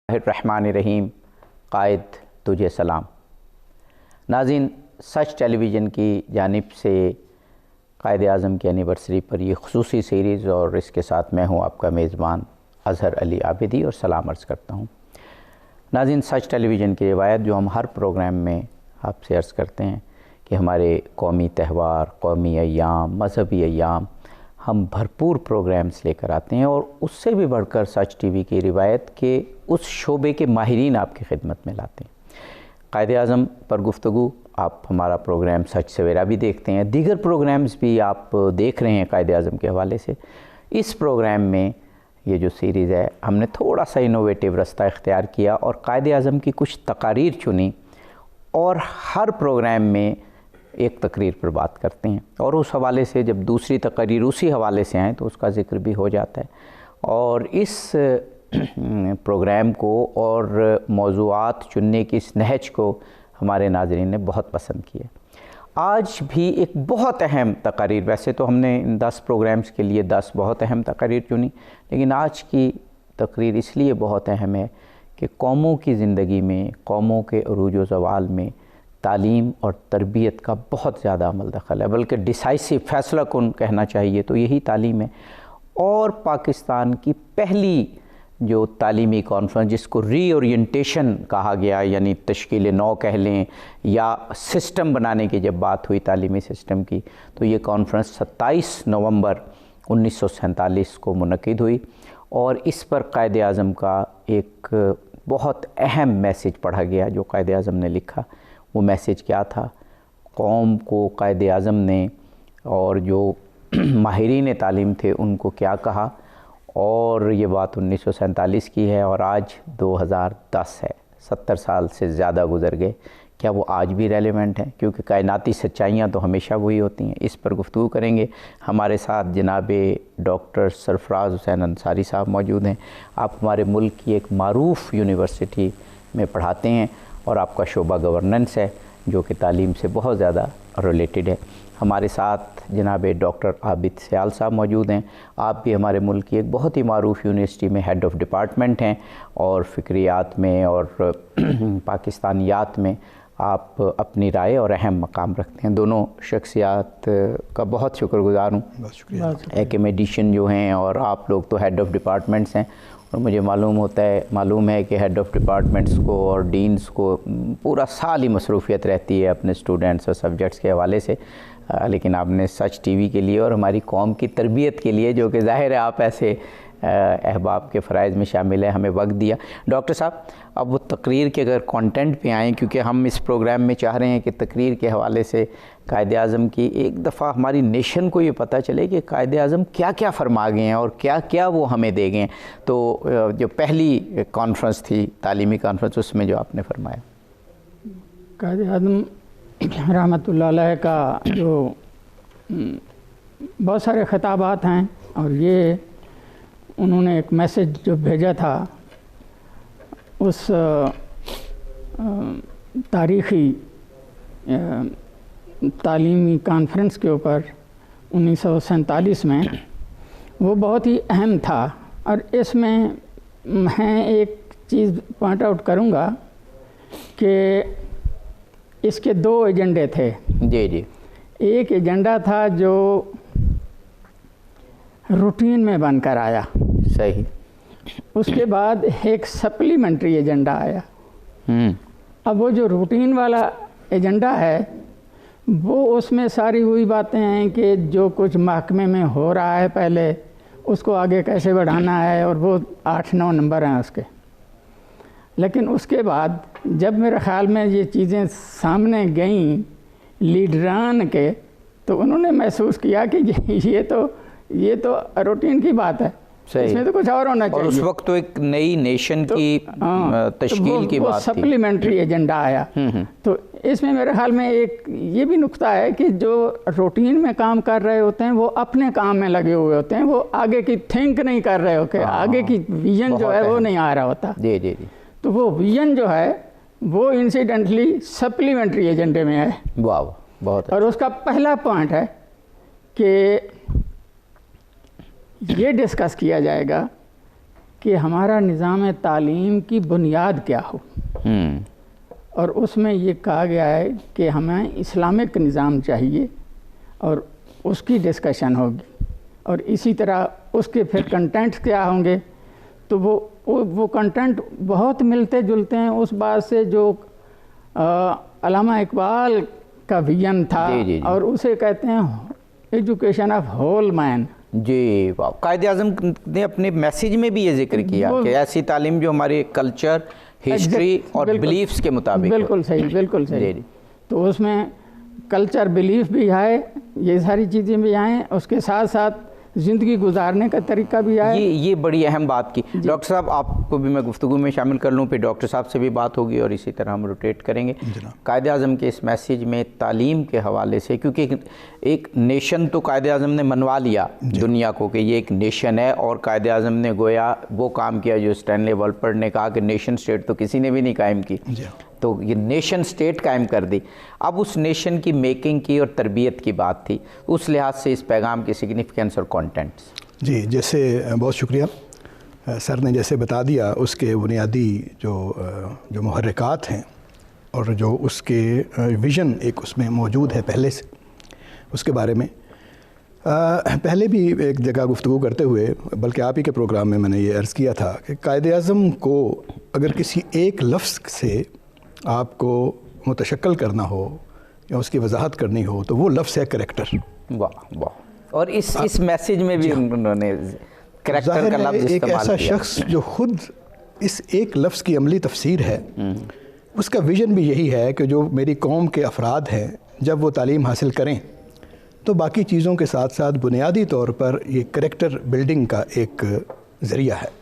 الرحمن الرحیم قائد تجھے سلام۔ ناظرین، سچ ٹیلی ویژن کی جانب سے قائد اعظم کی اینیورسری پر یہ خصوصی سیریز اور اس کے ساتھ میں ہوں آپ کا میزبان اظہر علی عابدی اور سلام عرض کرتا ہوں۔ ناظرین، سچ ٹیلی ویژن کی روایت جو ہم ہر پروگرام میں آپ سے عرض کرتے ہیں کہ ہمارے قومی تہوار، قومی ایام، مذہبی ایام ہم بھرپور پروگرامز لے کر آتے ہیں، اور اس سے بھی بڑھ کر سچ ٹی وی کی روایت کے اس شعبے کے ماہرین آپ کی خدمت میں لاتے ہیں۔ قائد اعظم پر گفتگو، آپ ہمارا پروگرام سچ سویرا بھی دیکھتے ہیں، دیگر پروگرامز بھی آپ دیکھ رہے ہیں قائد اعظم کے حوالے سے۔ اس پروگرام میں یہ جو سیریز ہے، ہم نے تھوڑا سا انوویٹیو رستہ اختیار کیا اور قائد اعظم کی کچھ تقاریر چنی، اور ہر پروگرام میں ایک تقریر پر بات کرتے ہیں، اور اس حوالے سے جب دوسری تقریر اسی حوالے سے آئیں تو اس کا ذکر بھی ہو جاتا ہے۔ اور اس پروگرام کو اور موضوعات چننے کی اس نہج کو ہمارے ناظرین نے بہت پسند کیا۔ آج بھی ایک بہت اہم تقریر، ویسے تو ہم نے ان 10 پروگرامز کے لیے 10 بہت اہم تقریر چنی، لیکن آج کی تقریر اس لیے بہت اہم ہے کہ قوموں کی زندگی میں، قوموں کے عروج و زوال میں تعلیم اور تربیت کا بہت زیادہ عمل دخل ہے، بلکہ ڈیسائسو، فیصلہ کن کہنا چاہیے تو یہی تعلیم ہے۔ اور پاکستان کی پہلی جو تعلیمی کانفرنس، جس کو ری اورینٹیشن کہا گیا، یعنی تشکیل نو کہہ لیں یا سسٹم بنانے کی جب بات ہوئی تعلیمی سسٹم کی، تو یہ کانفرنس 27 نومبر 1947 کو منعقد ہوئی، اور اس پر قائد اعظم کا ایک بہت اہم میسیج پڑھا گیا جو قائد اعظم نے لکھا۔ وہ میسیج کیا تھا؟ قوم کو قائد اعظم نے اور جو ماہرین تعلیم تھے ان کو کیا کہا؟ اور یہ بات 1947 کی ہے، اور آج 2010 ہے، 70 سال سے زیادہ گزر گئے۔ کیا وہ آج بھی ریلیونٹ ہیں؟ کیونکہ کائناتی سچائیاں تو ہمیشہ وہی ہوتی ہیں۔ اس پر گفتگو کریں گے۔ ہمارے ساتھ جناب ڈاکٹر سرفراز حسین انصاری صاحب موجود ہیں۔ آپ ہمارے ملک کی ایک معروف یونیورسٹی میں پڑھاتے ہیں، اور آپ کا شعبہ گورننس ہے جو کہ تعلیم سے بہت زیادہ ریلیٹڈ ہے۔ ہمارے ساتھ جناب ڈاکٹر عابد سیال صاحب موجود ہیں۔ آپ بھی ہمارے ملک کی ایک بہت ہی معروف یونیورسٹی میں ہیڈ آف ڈپارٹمنٹ ہیں، اور فکریات میں اور پاکستانیات میں آپ اپنی رائے اور اہم مقام رکھتے ہیں۔ دونوں شخصیات کا بہت شکر گزار ہوں۔ بہت شکریہ۔ ایکیمیڈیشین جو ہیں، اور آپ لوگ تو ہیڈ آف ڈپارٹمنٹس ہیں، اور مجھے معلوم ہے کہ ہیڈ آف ڈپارٹمنٹس کو اور ڈینز کو پورا سال ہی مصروفیت رہتی ہے اپنے اسٹوڈنٹس اور سبجیکٹس کے حوالے سے، لیکن آپ نے سچ ٹی وی کے لیے اور ہماری قوم کی تربیت کے لیے، جو کہ ظاہر ہے آپ ایسے احباب کے فرائض میں شامل ہیں، ہمیں وقت دیا۔ ڈاکٹر صاحب، اب وہ تقریر کے اگر کانٹینٹ پہ آئیں، کیونکہ ہم اس پروگرام میں چاہ رہے ہیں کہ تقریر کے حوالے سے قائد اعظم کی ایک دفعہ ہماری نیشن کو یہ پتہ چلے کہ قائد اعظم کیا کیا فرما گئے ہیں اور کیا کیا وہ ہمیں دے گئے ہیں۔ تو جو پہلی کانفرنس تھی، تعلیمی کانفرنس، اس میں جو آپ نے فرمایا۔ قائد اعظم رحمۃ اللہ علیہ کا جو بہت سارے خطابات ہیں، اور یہ انہوں نے ایک میسیج جو بھیجا تھا اس تاریخی تعلیمی کانفرنس کے اوپر 1947 میں، وہ بہت ہی اہم تھا۔ اور اس میں میں ایک چیز پوائنٹ آؤٹ کروں گا کہ اس کے 2 ایجنڈے تھے۔ جی۔ ایک ایجنڈا تھا جو روٹین میں بن کر آیا، صحیح۔ اس کے بعد ایک سپلیمنٹری ایجنڈا آیا۔ اب وہ جو روٹین والا ایجنڈا ہے، وہ اس میں ساری ہوئی باتیں ہیں کہ جو کچھ محکمے میں ہو رہا ہے پہلے اس کو آگے کیسے بڑھانا ہے، اور وہ 8-9 نمبر ہیں اس کے۔ لیکن اس کے بعد جب میرے خیال میں یہ چیزیں سامنے گئیں لیڈران کے، تو انہوں نے محسوس کیا کہ یہ تو روٹین کی بات ہے، اس میں تو کچھ اور ہونا چاہیے۔ اور اس وقت تو ایک نئی نیشن کی تشکیل کی بات تھی۔ سپلیمنٹری ایجنڈا آیا۔ تو اس میں میرے خیال میں ایک یہ بھی نقطہ ہے کہ جو روٹین میں کام کر رہے ہوتے ہیں وہ اپنے کام میں لگے ہوئے ہوتے ہیں، وہ آگے کی تھنک نہیں کر رہے ہوتے، آگے کی ویژن جو ہے وہ نہیں آ رہا ہوتا۔ جی۔ تو وہ ویژن جو ہے وہ انسیڈنٹلی سپلیمنٹری ایجنڈے میں ہے۔ واہ، بہت۔ اور اس کا پہلا پوائنٹ ہے کہ یہ ڈسکس کیا جائے گا کہ ہمارا نظام تعلیم کی بنیاد کیا ہو، اور اس میں یہ کہا گیا ہے کہ ہمیں اسلامک نظام چاہیے اور اس کی ڈسکشن ہوگی، اور اسی طرح اس کے پھر کنٹینٹس کیا ہوں گے، تو وہ کنٹینٹ بہت ملتے جلتے ہیں اس بات سے جو علامہ اقبال کا ویژن تھا، اور اسے کہتے ہیں ایجوکیشن آف ہول مین۔ جی، قائد اعظم نے اپنے میسیج میں بھی یہ ذکر کیا کہ ایسی تعلیم جو ہمارے کلچر، ہسٹری اور بلیفز کے مطابق۔ بالکل صحیح، بالکل صحیح۔ تو اس میں کلچر، بلیف بھی آئے، یہ ساری چیزیں بھی آئیں، اس کے ساتھ ساتھ زندگی گزارنے کا طریقہ بھی آئے۔ یہ بڑی اہم بات کی۔ ڈاکٹر صاحب آپ کو بھی میں گفتگو میں شامل کر لوں، پھر ڈاکٹر صاحب سے بھی بات ہوگی اور اسی طرح ہم روٹیٹ کریں گے۔ قائد اعظم کے اس میسیج میں تعلیم کے حوالے سے، کیونکہ ایک نیشن تو قائد اعظم نے منوا لیا دنیا کو کہ یہ ایک نیشن ہے، اور قائد اعظم نے گویا وہ کام کیا جو اسٹینلے والپرٹ نے کہا کہ نیشن سٹیٹ تو کسی نے بھی نہیں قائم کی، تو یہ نیشن سٹیٹ قائم کر دی۔ اب اس نیشن کی میکنگ کی اور تربیت کی بات تھی، اس لحاظ سے اس پیغام کی سگنیفیکنس اور کانٹینٹس۔ جی، جیسے بہت شکریہ سر نے جیسے بتا دیا، اس کے بنیادی جو محرکات ہیں اور جو اس کے ویژن ایک اس میں موجود ہے پہلے سے، اس کے بارے میں پہلے بھی ایک جگہ گفتگو کرتے ہوئے، بلکہ آپ ہی کے پروگرام میں نے یہ عرض کیا تھا کہ قائد اعظم کو اگر کسی ایک لفظ سے آپ کو متشکل کرنا ہو یا اس کی وضاحت کرنی ہو تو وہ لفظ ہے کریکٹر۔ واہ واہ، اور اس میسیج میں بھی انہوں نے کریکٹر کا لفظ استعمال کیا۔ ایک ایسا شخص جو خود اس ایک لفظ کی عملی تفسیر ہے، اس کا ویژن بھی یہی ہے کہ جو میری قوم کے افراد ہیں جب وہ تعلیم حاصل کریں تو باقی چیزوں کے ساتھ ساتھ بنیادی طور پر یہ کریکٹر بلڈنگ کا ایک ذریعہ ہے۔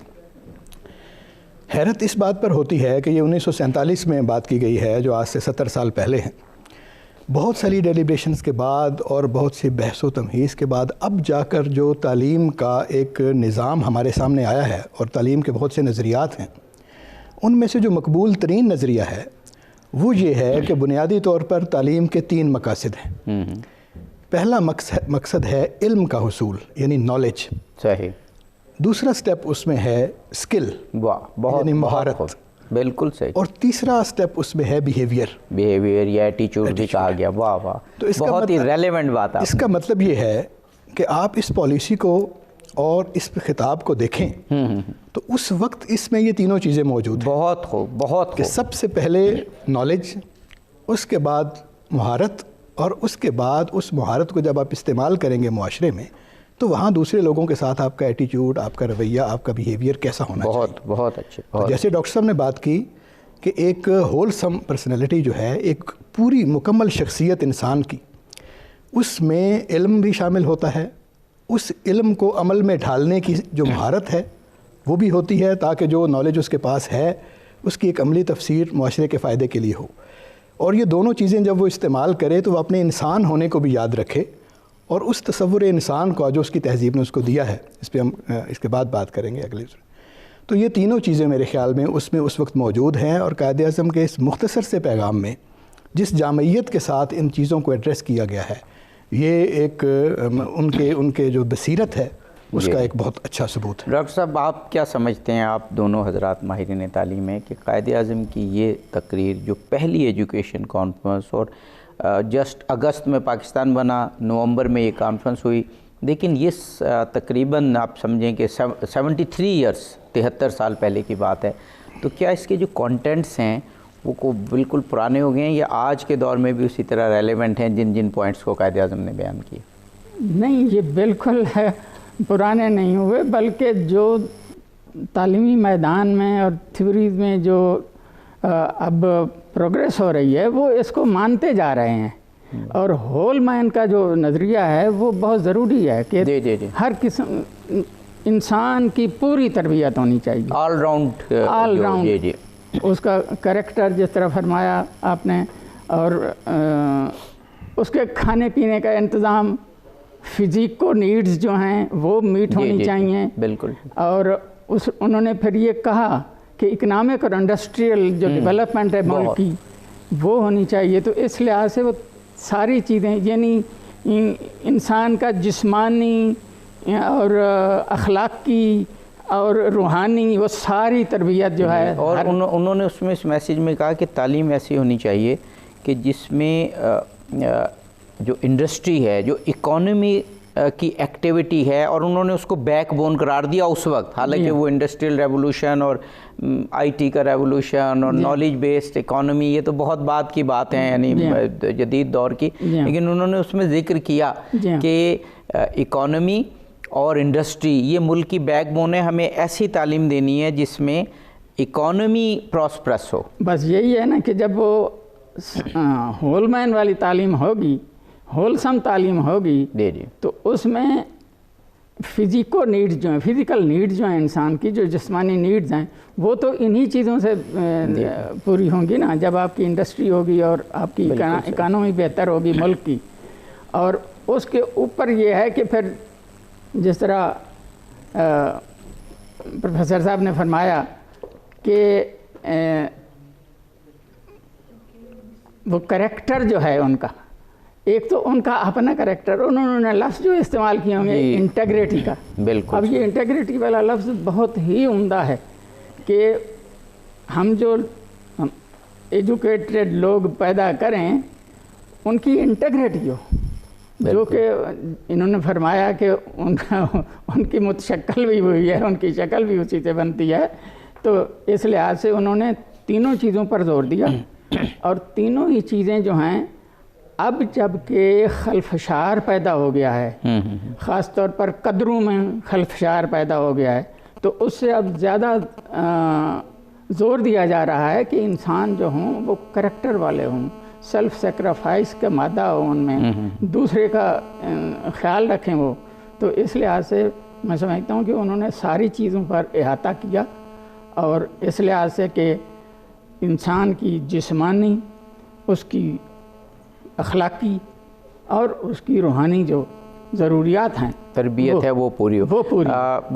حیرت اس بات پر ہوتی ہے کہ یہ 1947 میں بات کی گئی ہے، جو آج سے 70 سال پہلے ہیں۔ بہت ساری ڈیلیبریشنز کے بعد اور بہت سی بحث و تمہیز کے بعد اب جا کر جو تعلیم کا ایک نظام ہمارے سامنے آیا ہے اور تعلیم کے بہت سے نظریات ہیں، ان میں سے جو مقبول ترین نظریہ ہے وہ یہ ہے کہ بنیادی طور پر تعلیم کے 3 مقاصد ہیں۔ پہلا مقصد ہے علم کا حصول، یعنی نالج۔ صحیح۔ دوسرا سٹیپ اس میں ہے اسکل، یعنی مہارت۔ بالکل صحیح۔ اور تیسرا سٹیپ اس میں ہے بیہیویئر یا ایٹیچیوڈ بھی کہا گیا۔ واہ واہ، تو اس بہت ہی ریلیونٹ بات ہے۔ اس کا مطلب یہ ہے کہ آپ اس پالیسی کو اور اس خطاب کو دیکھیں تو اس وقت اس میں یہ تینوں چیزیں موجود ہیں۔ بہت خوب، بہت خوب۔ کہ سب سے پہلے نالج، اس کے بعد مہارت، اور اس کے بعد اس مہارت کو جب آپ استعمال کریں گے معاشرے میں تو وہاں دوسرے لوگوں کے ساتھ آپ کا ایٹیچیوڈ، آپ کا رویہ، آپ کا بیہیویئر کیسا ہونا چاہیے۔ بہت اچھے۔ جیسے ڈاکٹر صاحب نے بات کی کہ ایک ہولسم پرسنالٹی جو ہے، ایک پوری مکمل شخصیت انسان کی، اس میں علم بھی شامل ہوتا ہے، اس علم کو عمل میں ڈھالنے کی جو مہارت ہے وہ بھی ہوتی ہے، تاکہ جو نالج اس کے پاس ہے اس کی ایک عملی تفسیر معاشرے کے فائدے کے لیے ہو۔ اور یہ دونوں چیزیں جب وہ استعمال کرے تو وہ اپنے انسان ہونے کو بھی یاد رکھے، اور اس تصور انسان کو جو اس کی تہذیب نے اس کو دیا ہے، اس پہ ہم اس کے بعد بات کریں گے اگلے۔ تو یہ تینوں چیزیں میرے خیال میں اس میں اس وقت موجود ہیں، اور قائد اعظم کے اس مختصر سے پیغام میں جس جامعیت کے ساتھ ان چیزوں کو ایڈریس کیا گیا ہے، یہ ایک ان کے جو بصیرت ہے اس کا ایک بہت اچھا ثبوت ہے۔ ڈاکٹر صاحب، آپ کیا سمجھتے ہیں، آپ دونوں حضرات ماہرین تعلیم ہیں، کہ قائد اعظم کی یہ تقریر جو پہلی ایجوکیشن کانفرنس، اور جسٹ اگست میں پاکستان بنا، نومبر میں یہ کانفرنس ہوئی، لیکن یہ تقریباً آپ سمجھیں کہ 73 ایئرس، 73 سال پہلے کی بات ہے، تو کیا اس کے جو کانٹینٹس ہیں وہ بالکل پرانے ہو گئے ہیں یا آج کے دور میں بھی اسی طرح ریلیونٹ ہیں جن پوائنٹس کو قائد اعظم نے بیان کیے؟ نہیں، یہ بالکل ہے پرانے نہیں ہوئے، بلکہ جو تعلیمی میدان میں اور تھیوریز میں جو اب پروگریس ہو رہی ہے وہ اس کو مانتے جا رہے ہیں، اور ہول مین کا جو نظریہ ہے وہ بہت ضروری ہے کہ ہر قسم انسان کی پوری تربیت ہونی چاہیے، آل راؤنڈ اس کا کریکٹر، جس طرح فرمایا آپ نے، اور اس کے کھانے پینے کا انتظام، فزیکو نیڈز جو ہیں وہ میٹ ہونی چاہیے، بالکل۔ اور انہوں نے پھر یہ کہا کہ اکنامک اور انڈسٹریل جو ڈیولپمنٹ ہے ملک کی وہ ہونی چاہیے۔ تو اس لحاظ سے وہ ساری چیزیں، یعنی انسان کا جسمانی اور اخلاقی اور روحانی وہ ساری تربیت جو ہے. اور انہوں نے اس میں اس میسیج میں کہا کہ تعلیم ایسی ہونی چاہیے کہ جس میں جو انڈسٹری ہے، جو اکانومی کی ایکٹیویٹی ہے، اور انہوں نے اس کو بیک بون قرار دیا اس وقت، حالانکہ وہ انڈسٹریل ریولوشن اور آئی ٹی کا ریولوشن اور نالج بیسڈ اکانومی یہ تو بہت بعد کی بات ہے، یعنی جدید دور کی، لیکن انہوں نے اس میں ذکر کیا کہ اکانومی اور انڈسٹری یہ ملک کی بیک بون ہے، ہمیں ایسی تعلیم دینی ہے جس میں اکانومی پراسپرس ہو. بس یہی ہے نا کہ جب وہ ہول مین والی تعلیم ہوگی، ہولسم تعلیم ہوگی، تو اس میں فزیکو نیڈز جو ہیں، فزیکل نیڈز جو ہیں انسان کی، جو جسمانی نیڈز ہیں، وہ تو انہی چیزوں سے پوری ہوں گی نا. جب آپ کی انڈسٹری ہوگی اور آپ کی اکانومی بہتر ہوگی ملک کی، اور اس کے اوپر یہ ہے کہ پھر جس طرح پروفیسر صاحب نے فرمایا کہ وہ کریکٹر جو ہے ان کا، ایک تو ان کا اپنا کریکٹر، انہوں نے لفظ جو استعمال کیے ہوں گے انٹیگریٹی کا. بالکل. اب یہ انٹیگریٹی والا لفظ بہت ہی عمدہ ہے کہ ہم جو ایجوکیٹڈ لوگ پیدا کریں ان کی انٹیگریٹی ہو، جو کہ انہوں نے فرمایا کہ ان کی متشکل بھی ہوئی ہے، ان کی شکل بھی اسی سے بنتی ہے. تو اس لحاظ سے انہوں نے تینوں چیزوں پر زور دیا، اور تینوں ہی چیزیں جو ہیں اب جب کہ خلفشار پیدا ہو گیا ہے، خاص طور پر قدروں میں خلفشار پیدا ہو گیا ہے، تو اس سے اب زیادہ زور دیا جا رہا ہے کہ انسان جو ہوں وہ کریکٹر والے ہوں، سیلف سیکریفائس کا مادہ ہو ان میں، دوسرے کا خیال رکھیں وہ. تو اس لحاظ سے میں سمجھتا ہوں کہ انہوں نے ساری چیزوں پر احاطہ کیا، اور اس لحاظ سے کہ انسان کی جسمانی، اس کی اخلاقی اور اس کی روحانی جو ضروریات ہیں، تربیت ہے، وہ پوری ہو.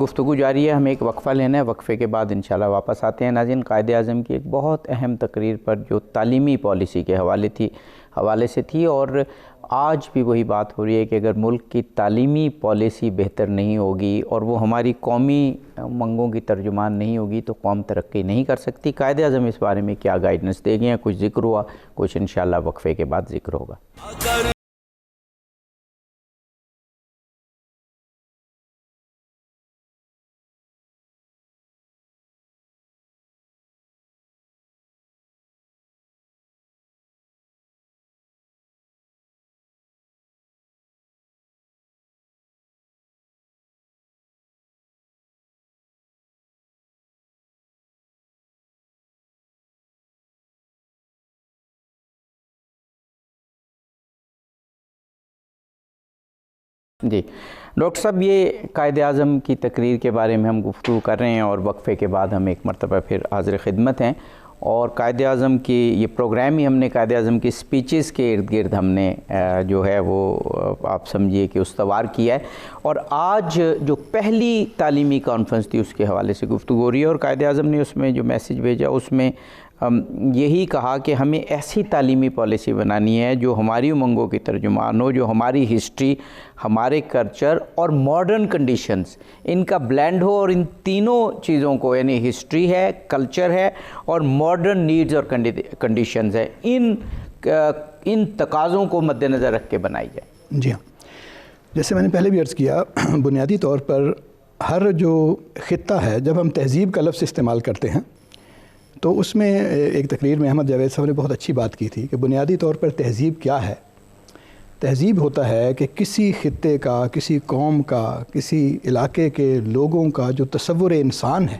گفتگو جاری ہے، ہمیں ایک وقفہ لینا ہے، وقفے کے بعد انشاءاللہ واپس آتے ہیں. ناظرین، قائد اعظم کی ایک بہت اہم تقریر پر جو تعلیمی پالیسی کے حوالے سے تھی، اور آج بھی وہی بات ہو رہی ہے کہ اگر ملک کی تعلیمی پالیسی بہتر نہیں ہوگی اور وہ ہماری قومی منگوں کی ترجمان نہیں ہوگی تو قوم ترقی نہیں کر سکتی. قائد اعظم اس بارے میں کیا گائیڈنس دے گئے ہیں؟ کچھ ذکر ہوا، کچھ انشاءاللہ وقفے کے بعد ذکر ہوگا. جی ڈاکٹر صاحب، یہ قائد اعظم کی تقریر کے بارے میں ہم گفتگو کر رہے ہیں، اور وقفے کے بعد ہم ایک مرتبہ پھر حاضر خدمت ہیں. اور قائد اعظم کی یہ پروگرام ہی ہم نے قائد اعظم کی سپیچز کے ارد گرد ہم نے جو ہے وہ آپ سمجھیے کہ استوار کیا ہے. اور آج جو پہلی تعلیمی کانفرنس تھی اس کے حوالے سے گفتگو ہو رہی ہے، اور قائد اعظم نے اس میں جو میسیج بھیجا اس میں یہی کہا کہ ہمیں ایسی تعلیمی پالیسی بنانی ہے جو ہماری امنگوں کی ترجمان ہو، جو ہماری ہسٹری، ہمارے کلچر اور ماڈرن کنڈیشنز ان کا بلینڈ ہو، اور ان تینوں چیزوں کو، یعنی ہسٹری ہے، کلچر ہے اور ماڈرن نیڈز اور کنڈیشنز ہے، ان تقاضوں کو مد نظر رکھ کے بنائی جائے. جی ہاں، جیسے میں نے پہلے بھی عرض کیا، بنیادی طور پر ہر جو خطہ ہے، جب ہم تہذیب کا لفظ استعمال کرتے ہیں تو اس میں ایک تقریر میں احمد جاوید صاحب نے بہت اچھی بات کی تھی کہ بنیادی طور پر تہذیب کیا ہے. تہذیب ہوتا ہے کہ کسی خطے کا، کسی قوم کا، کسی علاقے کے لوگوں کا جو تصور انسان ہے،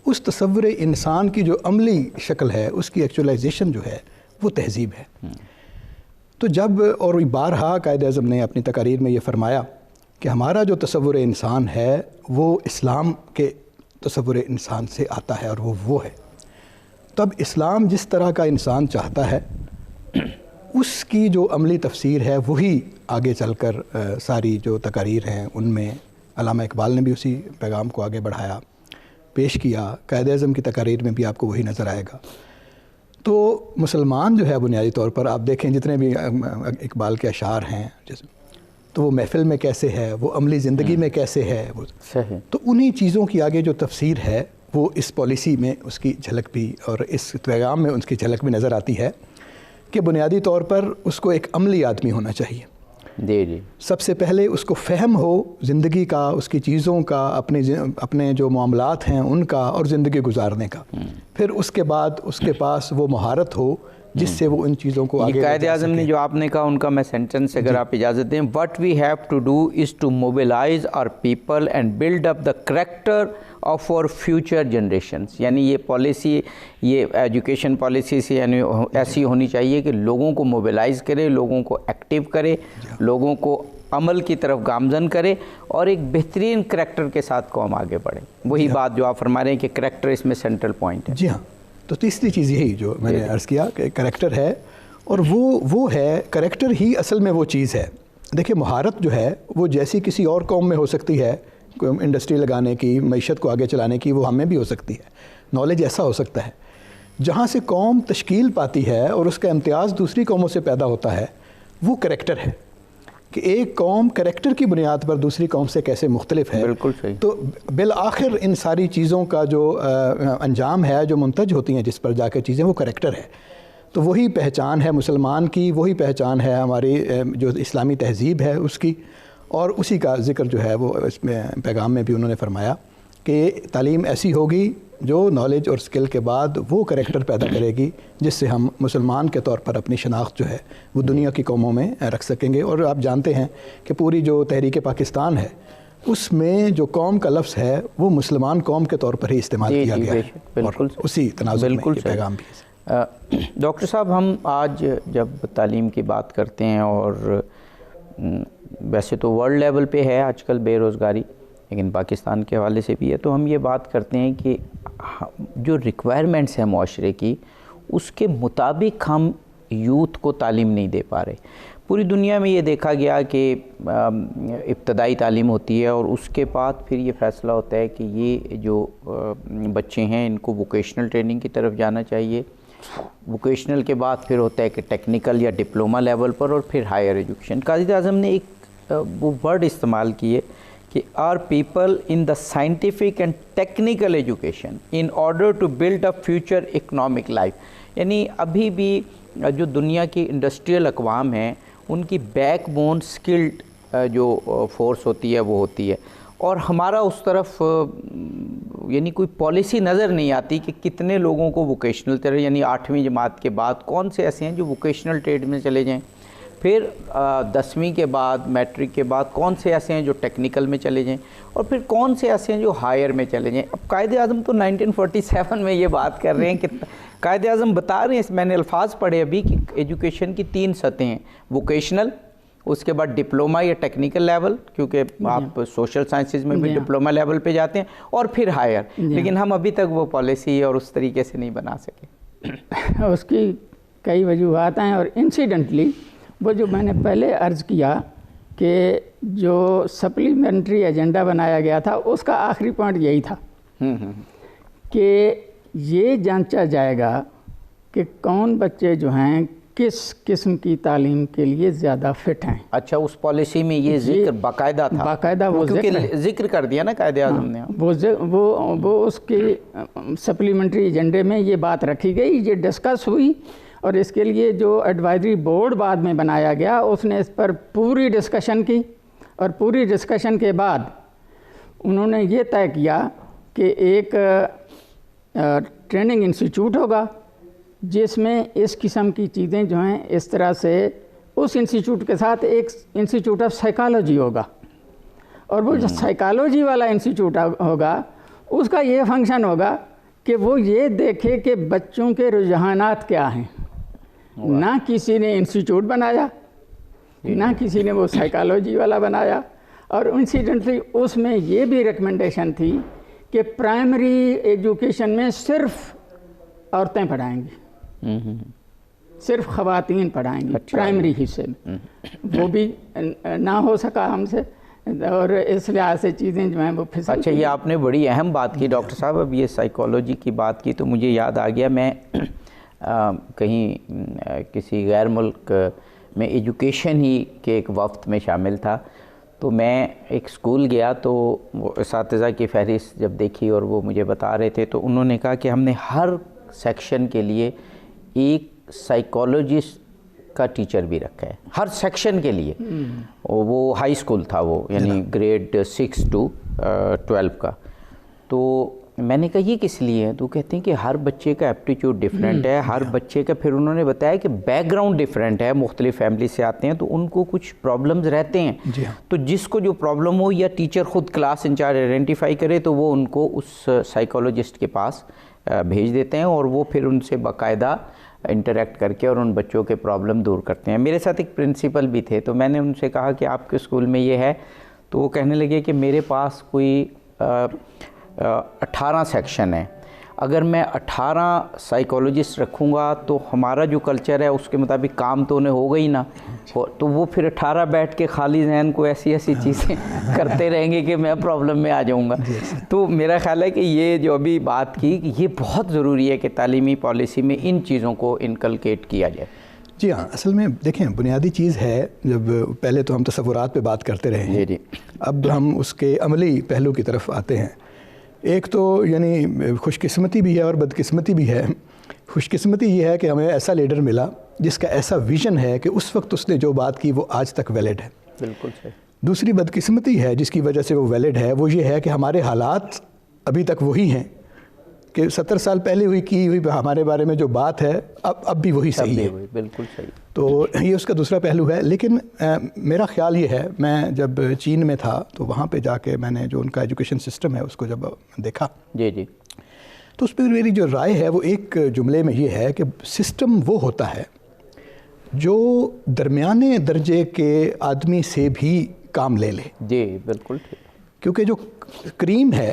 اس تصور انسان کی جو عملی شکل ہے، اس کی ایکچولائزیشن جو ہے وہ تہذیب ہے. تو جب، اور بارہا قائد اعظم نے اپنی تقاریر میں یہ فرمایا کہ ہمارا جو تصور انسان ہے وہ اسلام کے تصور انسان سے آتا ہے، اور وہ ہے. تب اسلام جس طرح کا انسان چاہتا ہے اس کی جو عملی تفسیر ہے وہی آگے چل کر ساری جو تقاریر ہیں ان میں علامہ اقبال نے بھی اسی پیغام کو آگے بڑھایا، پیش کیا. قائد اعظم کی تقاریر میں بھی آپ کو وہی نظر آئے گا. تو مسلمان جو ہے بنیادی طور پر آپ دیکھیں جتنے بھی اقبال کے اشعار ہیں، تو وہ محفل میں کیسے ہے، وہ عملی زندگی میں کیسے ہے، وہ صحیح. تو انہی چیزوں کی آگے جو تفسیر ہے وہ اس پالیسی میں اس کی جھلک بھی اور اس پیغام میں اس کی جھلک بھی نظر آتی ہے کہ بنیادی طور پر اس کو ایک عملی آدمی ہونا چاہیے. جی. سب سے پہلے اس کو فہم ہو زندگی کا، اس کی چیزوں کا، اپنے جو معاملات ہیں ان کا اور زندگی گزارنے کا. پھر اس کے بعد اس کے پاس وہ مہارت ہو جس سے وہ ان چیزوں کو آگے. قائد اعظم نے جو آپ نے کہا ان کا میں سینٹنس اگر آپ اجازت دیں، what we have to do is to mobilise our people and build up the character of our future generations. یعنی یہ پالیسی، یہ ایجوکیشن پالیسی سے یعنی ایسی ہونی چاہیے کہ لوگوں کو موبلائز کرے، لوگوں کو ایکٹیو کرے، لوگوں کو عمل کی طرف گامزن کرے اور ایک بہترین کریکٹر کے ساتھ قوم آگے بڑھے. وہی بات جو آپ فرما رہے ہیں کہ کریکٹر اس میں سینٹرل پوائنٹ ہے. جی ہاں. تو تیسری چیز یہی جو میں نے عرض کیا کہ کریکٹر ہے، اور وہ ہے کریکٹر ہی اصل میں وہ چیز ہے. دیکھیں مہارت جو ہے وہ جیسی کسی اور قوم میں ہو سکتی ہے، انڈسٹری لگانے کی، معیشت کو آگے چلانے کی، وہ ہمیں بھی ہو سکتی ہے. نالج ایسا ہو سکتا ہے جہاں سے قوم تشکیل پاتی ہے اور اس کا امتیاز دوسری قوموں سے پیدا ہوتا ہے، وہ کریکٹر ہے کہ ایک قوم کریکٹر کی بنیاد پر دوسری قوم سے کیسے مختلف ہے. بالکل صحیح. تو بالآخر ان ساری چیزوں کا جو انجام ہے، جو منتج ہوتی ہیں جس پر جا کے چیزیں، وہ کریکٹر ہے. تو وہی پہچان ہے مسلمان کی، وہی پہچان ہے ہماری جو اسلامی تہذیب ہے اس کی، اور اسی کا ذکر جو ہے وہ اس میں پیغام میں بھی انہوں نے فرمایا کہ تعلیم ایسی ہوگی جو نالج اور سکل کے بعد وہ کریکٹر پیدا کرے گی جس سے ہم مسلمان کے طور پر اپنی شناخت جو ہے وہ دنیا کی قوموں میں رکھ سکیں گے. اور آپ جانتے ہیں کہ پوری جو تحریک پاکستان ہے اس میں جو قوم کا لفظ ہے وہ مسلمان قوم کے طور پر ہی استعمال کیا گیا ہے. بالکل اسی تناظر میں یہ پیغام بھی ہے. ڈاکٹر صاحب، ہم آج جب تعلیم کی بات کرتے ہیں، اور ویسے تو ورلڈ لیول پہ ہے آج کل بے روزگاری، لیکن پاکستان کے حوالے سے بھی ہے، تو ہم یہ بات کرتے ہیں کہ جو ریکوائرمنٹس ہیں معاشرے کی، اس کے مطابق ہم یوتھ کو تعلیم نہیں دے پا رہے. پوری دنیا میں یہ دیکھا گیا کہ ابتدائی تعلیم ہوتی ہے اور اس کے بعد پھر یہ فیصلہ ہوتا ہے کہ یہ جو بچے ہیں ان کو ووکیشنل ٹریننگ کی طرف جانا چاہیے. ووکیشنل کے بعد پھر ہوتا ہے کہ ٹیکنیکل یا ڈپلومہ لیول پر، اور پھر ہائر ایجوکیشن. قائد اعظم نے ایک وہ ورڈ استعمال کیے کہ our people in the scientific and technical education in order to build a future economic life. یعنی ابھی بھی جو دنیا کی انڈسٹریل اقوام ہیں ان کی بیک بون سکلڈ جو فورس ہوتی ہے وہ ہوتی ہے، اور ہمارا اس طرف یعنی کوئی پالیسی نظر نہیں آتی کہ کتنے لوگوں کو ووکیشنل ٹریڈ، یعنی 8ویں جماعت کے بعد کون سے ایسے ہیں جو ووکیشنل ٹریڈ میں چلے جائیں، پھر 10ویں کے بعد میٹرک کے بعد کون سے ایسے ہیں جو ٹیکنیکل میں چلے جائیں، اور پھر کون سے ایسے ہیں جو ہائر میں چلے جائیں. اب قائد اعظم تو 1947 میں یہ بات کر رہے ہیں کہ قائد اعظم بتا رہے ہیں، میں نے الفاظ پڑھے ابھی کہ ایجوکیشن کی 3 سطحیں ہیں، ووکیشنل، اس کے بعد ڈپلومہ یا ٹیکنیکل لیول، کیونکہ آپ سوشل سائنسز میں بھی ڈپلومہ لیول پہ جاتے ہیں، اور پھر ہائر. لیکن ہم ابھی تک وہ پالیسی اور اس طریقے سے نہیں بنا سکے. اس کی کئی وجوہات ہیں، اور انسیڈنٹلی وہ جو میں نے پہلے عرض کیا کہ جو سپلیمنٹری ایجنڈا بنایا گیا تھا اس کا آخری پوائنٹ یہی تھا کہ یہ جانچا جائے گا کہ کون بچے جو ہیں کس قسم کی تعلیم کے لیے زیادہ فٹ ہیں. اچھا، اس پالیسی میں یہ ذکر باقاعدہ تھا، باقاعدہ وہ ذکر کر دیا نا قائد اعظم نے. وہ اس کے سپلیمنٹری ایجنڈے میں یہ بات رکھی گئی، یہ ڈسکس ہوئی، اور اس کے لیے جو ایڈوائزری بورڈ بعد میں بنایا گیا اس نے اس پر پوری ڈسکشن کی، اور پوری ڈسکشن کے بعد انہوں نے یہ طے کیا کہ ایک ٹریننگ انسٹیٹیوٹ ہوگا جس میں اس قسم کی چیزیں جو ہیں اس طرح سے، اس انسٹیٹیوٹ کے ساتھ ایک انسٹیٹیوٹ آف سائیکالوجی ہوگا، اور وہ جو سائیکالوجی والا انسٹیٹیوٹ ہوگا اس کا یہ فنکشن ہوگا کہ وہ یہ دیکھے کہ بچوں کے رجحانات کیا ہیں. نہ کسی نے انسٹیٹیوٹ بنایا، نہ کسی نے وہ سائیکالوجی والا بنایا، اور انسیڈنٹلی اس میں یہ بھی ریکمنڈیشن تھی کہ پرائمری ایجوکیشن میں صرف عورتیں پڑھائیں گی، صرف خواتین پڑھائیں گی پرائمری حصے میں. وہ بھی نہ ہو سکا ہم سے، اور اس لحاظ سے چیزیں جو ہیں وہ پھسل. اچھا، یہ آپ نے بڑی اہم بات کی ڈاکٹر صاحب. اب یہ سائیکالوجی کی بات کی تو مجھے یاد آ گیا، میں کہیں کسی غیر ملک میں ایجوکیشن ہی کے ایک وفد میں شامل تھا. تو میں ایک اسکول گیا تو وہ اساتذہ کی فہرست جب دیکھی اور وہ مجھے بتا رہے تھے تو انہوں نے کہا کہ ہم نے ہر سیکشن کے لیے ایک سائیکالوجسٹ کا ٹیچر بھی رکھا ہے, ہر سیکشن کے لیے. وہ ہائی اسکول تھا وہ, یعنی گریڈ 6 to 12 کا. تو میں نے کہا یہ کس لیے ہے؟ تو کہتے ہیں کہ ہر بچے کا ایپٹیچیوڈ ڈیفرنٹ ہے, ہر بچے کا, پھر انہوں نے بتایا کہ بیک گراؤنڈ ڈیفرنٹ ہے, مختلف فیملی سے آتے ہیں تو ان کو کچھ پرابلمز رہتے ہیں. تو جس کو جو پرابلم ہو یا ٹیچر خود کلاس انچارج آئیڈینٹیفائی کرے تو وہ ان کو اس سائیکالوجسٹ کے پاس بھیج دیتے ہیں اور وہ پھر ان سے باقاعدہ انٹریکٹ کر کے اور ان بچوں کے پرابلم دور کرتے ہیں. میرے ساتھ ایک پرنسپل بھی تھے تو میں نے ان سے کہا کہ آپ کے اسکول میں یہ ہے, تو وہ کہنے لگے کہ میرے پاس کوئی 18 سیکشن ہیں, اگر میں 18 سائیکالوجسٹ رکھوں گا تو ہمارا جو کلچر ہے اس کے مطابق کام تو انہیں ہوگا ہی نا, تو وہ پھر 18 بیٹھ کے خالی ذہن کو ایسی چیزیں کرتے رہیں گے کہ میں پرابلم میں آ جاؤں گا. تو میرا خیال ہے کہ یہ جو ابھی بات کی کہ یہ بہت ضروری ہے کہ تعلیمی پالیسی میں ان چیزوں کو انکلکیٹ کیا جائے. جی ہاں, اصل میں دیکھیں بنیادی چیز ہے, جب پہلے تو ہم تصورات پہ بات کرتے رہے ہیں, اب ہم اس کے عملی پہلو کی طرف آتے ہیں. ایک تو یعنی خوش قسمتی بھی ہے اور بدقسمتی بھی ہے. خوش قسمتی یہ ہے کہ ہمیں ایسا لیڈر ملا جس کا ایسا ویژن ہے کہ اس وقت اس نے جو بات کی وہ آج تک ویلڈ ہے. بالکل صحیح. دوسری دوسری بدقسمتی ہے جس کی وجہ سے وہ ویلڈ ہے, وہ یہ ہے کہ ہمارے حالات ابھی تک وہی ہیں کہ 70 سال پہلے ہوئی ہمارے بارے میں جو بات ہے اب بھی وہی صحیح ہے. بالکل صحیح. تو یہ اس کا دوسرا پہلو ہے. لیکن میرا خیال یہ ہے, میں جب چین میں تھا تو وہاں پہ جا کے میں نے جو ان کا ایجوکیشن سسٹم ہے اس کو جب دیکھا تو اس پہ میری جو رائے ہے وہ ایک جملے میں یہ ہے کہ سسٹم وہ ہوتا ہے جو درمیانے درجے کے آدمی سے بھی کام لے لے. جی بالکل ٹھیک. کیونکہ جو کریم ہے,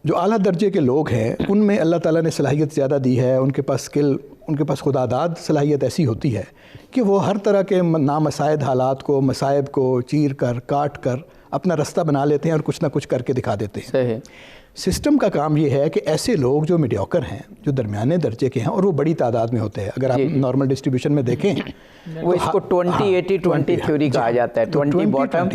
جو اعلیٰ درجے کے لوگ ہیں, ان میں اللہ تعالیٰ نے صلاحیت زیادہ دی ہے, ان کے پاس سکل, ان کے پاس خدا داد صلاحیت ایسی ہوتی ہے کہ وہ ہر طرح کے نامساعد حالات کو, مصائب کو چیر کر کاٹ کر اپنا رستہ بنا لیتے ہیں اور کچھ نہ کچھ کر کے دکھا دیتے ہیں. صحیح. سسٹم کا کام یہ ہے کہ ایسے لوگ جو میڈیوکر ہیں, جو درمیانے درجے کے ہیں, اور وہ بڑی تعداد میں ہوتے ہیں. اگر آپ نارمل ڈسٹریبیوشن میں دیکھیں وہ اس کو 20-80-20 تھیوری کہا جاتا ہے. 20 باٹم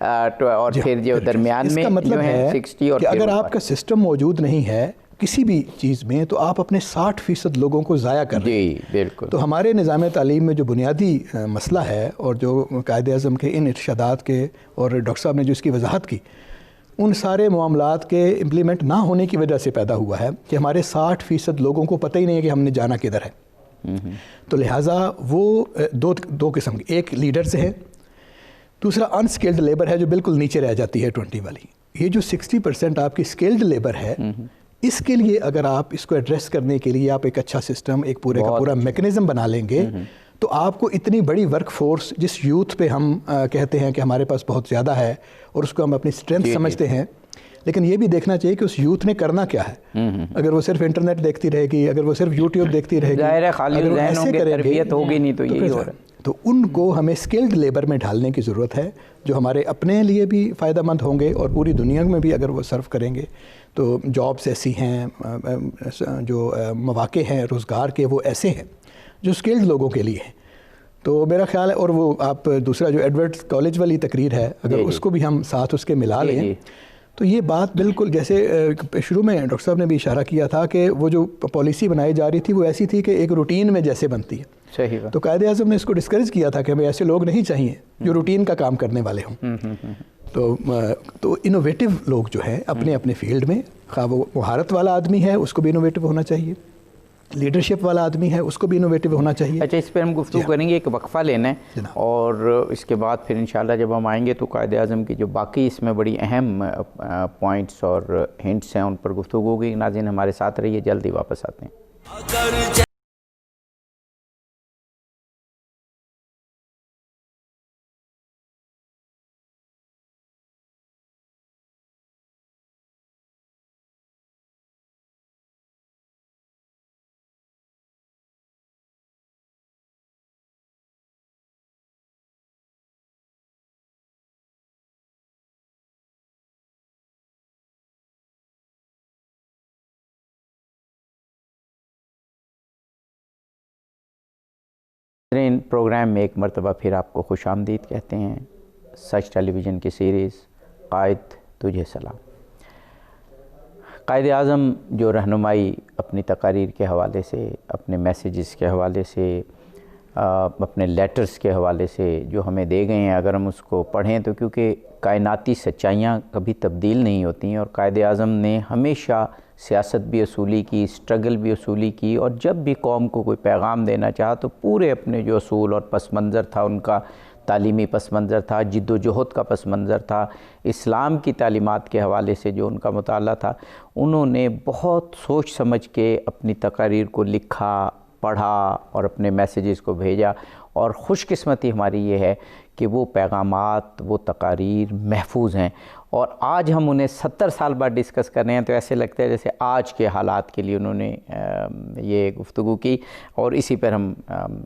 اور پھر جو درمیان میں اس کا مطلب ہے 60 اور کہ اگر آپ کا سسٹم موجود نہیں ہے کسی بھی چیز میں تو آپ اپنے 60% لوگوں کو ضائع کر رہے ہیں. بالکل. تو ہمارے نظام تعلیم میں جو بنیادی مسئلہ ہے اور جو قائد اعظم کے ان ارشادات کے اور ڈاکٹر صاحب نے جو اس کی وضاحت کی, ان سارے معاملات کے امپلیمنٹ نہ ہونے کی وجہ سے پیدا ہوا ہے کہ ہمارے 60% لوگوں کو پتہ ہی نہیں ہے کہ ہم نے جانا کدھر ہے. تو لہٰذا وہ دو قسم کے, ایک لیڈرز ہیں, دوسرا انسکلڈ لیبر ہے جو بالکل نیچے رہ جاتی ہے 20 والی. یہ جو 60% آپ کی اسکلڈ لیبر ہے, اس کے لیے اگر آپ اس کو ایڈریس کرنے کے لیے آپ ایک اچھا سسٹم, ایک پورے کا پورا میکنزم بنا لیں گے تو آپ کو اتنی بڑی ورک فورس, جس یوتھ پہ ہم کہتے ہیں کہ ہمارے پاس بہت زیادہ ہے اور اس کو ہم اپنی اسٹرینتھ سمجھتے ہیں, لیکن یہ بھی دیکھنا چاہیے کہ اس یوتھ نے کرنا کیا ہے. اگر وہ صرف انٹرنیٹ دیکھتی رہے گی, اگر وہ صرف یوٹیوب دیکھتی رہے گی, اگر وہ ایسے کریں گے ہوگی نہیں تو یہی ہو رہا ہے. تو ان کو ہمیں اسکلڈ لیبر میں ڈھالنے کی ضرورت ہے جو ہمارے اپنے لیے بھی فائدہ مند ہوں گے اور پوری دنیا میں بھی اگر وہ سرو کریں گے. تو جابس ایسی ہیں, جو مواقع ہیں روزگار کے وہ ایسے ہیں جو اسکلڈ لوگوں کے لیے ہیں. تو میرا خیال ہے, اور وہ آپ دوسرا جو ایڈورڈ کالج والی تقریر ہے اگر اس کو بھی ہم ساتھ اس کے ملا لیں تو یہ بات بالکل جیسے شروع میں ڈاکٹر صاحب نے بھی اشارہ کیا تھا کہ وہ جو پالیسی بنائی جا رہی تھی وہ ایسی تھی کہ ایک روٹین میں جیسے بنتی ہے. صحیح. تو قائد اعظم نے اس کو ڈسکریج کیا تھا کہ ہمیں ایسے لوگ نہیں چاہیے جو روٹین کا کام کرنے والے ہوں. تو انوویٹو لوگ جو ہیں اپنے اپنے فیلڈ میں, خواہ وہ مہارت والا آدمی ہے اس کو بھی انوویٹو ہونا چاہیے, لیڈرشپ والا آدمی ہے اس کو بھی انوویٹو ہونا چاہیے. اچھا, اس پہ ہم گفتگو کریں گے, ایک وقفہ لینا ہے اور اس کے بعد پھر انشاءاللہ جب ہم آئیں گے تو قائد اعظم کی جو باقی اس میں بڑی اہم پوائنٹس اور ہنٹس ہیں ان پر گفتگو ہوگی. ناظرین ہمارے ساتھ رہیے, جلدی واپس آتے ہیں. پروگرام میں ایک مرتبہ پھر آپ کو خوش آمدید کہتے ہیں سچ ٹیلی ویژن کی سیریز قائد تجھے سلام۔ قائد اعظم جو رہنمائی اپنی تقاریر کے حوالے سے، اپنے میسیجز کے حوالے سے، اپنے لیٹرز کے حوالے سے جو ہمیں دے گئے ہیں، اگر ہم اس کو پڑھیں تو کیونکہ کائناتی سچائیاں کبھی تبدیل نہیں ہوتی ہیں، اور قائد اعظم نے ہمیشہ سیاست بھی اصولی کی، اسٹرگل بھی اصولی کی، اور جب بھی قوم کو کوئی پیغام دینا چاہا تو پورے اپنے جو اصول اور پس منظر تھا ان کا، تعلیمی پس منظر تھا، جد و جہد کا پس منظر تھا، اسلام کی تعلیمات کے حوالے سے جو ان کا مطالعہ تھا، انہوں نے بہت سوچ سمجھ کے اپنی تقاریر کو لکھا، پڑھا اور اپنے میسیجز کو بھیجا، اور خوش قسمتی ہماری یہ ہے کہ وہ پیغامات، وہ تقاریر محفوظ ہیں، اور آج ہم انہیں 70 سال بعد ڈسکس کر رہے ہیں تو ایسے لگتا ہے جیسے آج کے حالات کے لیے انہوں نے یہ گفتگو کی، اور اسی پر ہم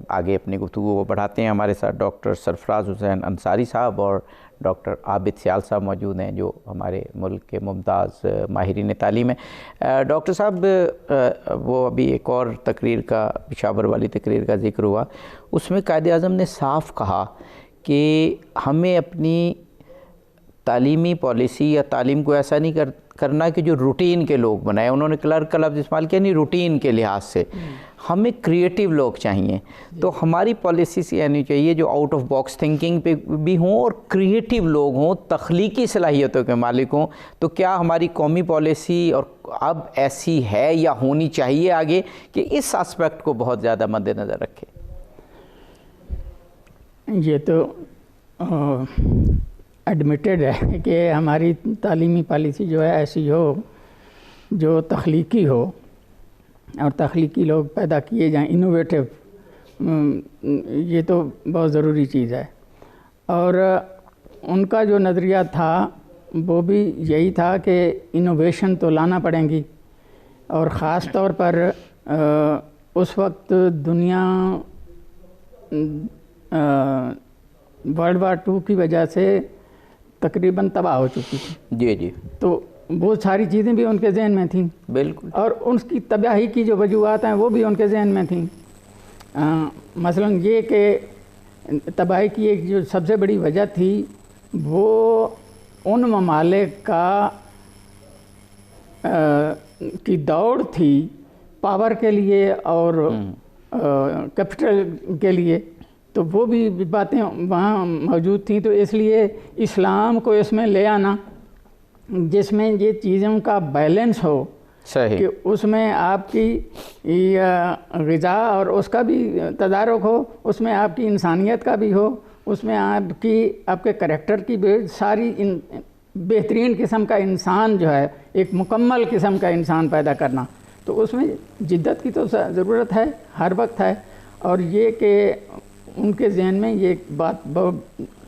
آگے اپنی گفتگو کو بڑھاتے ہیں۔ ہمارے ساتھ ڈاکٹر سرفراز حسین انصاری صاحب اور ڈاکٹر عابد سیال صاحب موجود ہیں جو ہمارے ملک کے ممتاز ماہرین تعلیم ہیں۔ ڈاکٹر صاحب، وہ ابھی ایک اور تقریر کا، پشاور والی تقریر کا ذکر ہوا، اس میں قائد اعظم نے صاف کہا کہ ہمیں اپنی تعلیمی پالیسی یا تعلیم کو ایسا نہیں کرنا کہ جو روٹین کے لوگ بنائیں، انہوں نے کلرک کا لفظ استعمال کیا، نہیں، روٹین کے لحاظ سے ہمیں کریٹیو لوگ چاہیے، تو ہماری پالیسیز یعنی چاہیے جو آؤٹ آف باکس تھنکنگ پہ بھی ہوں اور کریٹیو لوگ ہوں، تخلیقی صلاحیتوں کے مالک ہوں۔ تو کیا ہماری قومی پالیسی اور اب ایسی ہے یا ہونی چاہیے آگے کہ اس اسپیکٹ کو بہت زیادہ مد نظر رکھے؟ یہ تو ایڈمیٹڈ ہے کہ ہماری تعلیمی پالیسی جو ہے ایسی ہو جو تخلیقی ہو اور تخلیقی لوگ پیدا کیے جائیں، انوویٹو، یہ تو بہت ضروری چیز ہے۔ اور ان کا جو نظریہ تھا وہ بھی یہی تھا کہ انوویشن تو لانا پڑیں گی، اور خاص طور پر اس وقت دنیا ورلڈ وار 2 کی وجہ سے تقریباً تباہ ہو چکی تھی۔ جی، تو وہ ساری چیزیں بھی ان کے ذہن میں تھیں، بالکل، اور ان کی تباہی کی جو وجوہات ہیں وہ بھی ان کے ذہن میں تھیں۔ مثلاً یہ کہ تباہی کی ایک جو سب سے بڑی وجہ تھی وہ ان ممالک کی دوڑ تھی پاور کے لیے اور کیپٹل کے لیے، تو وہ بھی باتیں وہاں موجود تھیں۔ تو اس لیے اسلام کو اس میں لے آنا جس میں یہ چیزوں کا بیلنس ہو، صحیح، کہ اس میں آپ کی غذا اور اس کا بھی تدارک ہو، اس میں آپ کی انسانیت کا بھی ہو، اس میں آپ کے کریکٹر کی بھی ساری بہترین قسم کا انسان جو ہے، ایک مکمل قسم کا انسان پیدا کرنا، تو اس میں جدت کی تو ضرورت ہے، ہر وقت ہے۔ اور یہ کہ ان کے ذہن میں یہ بات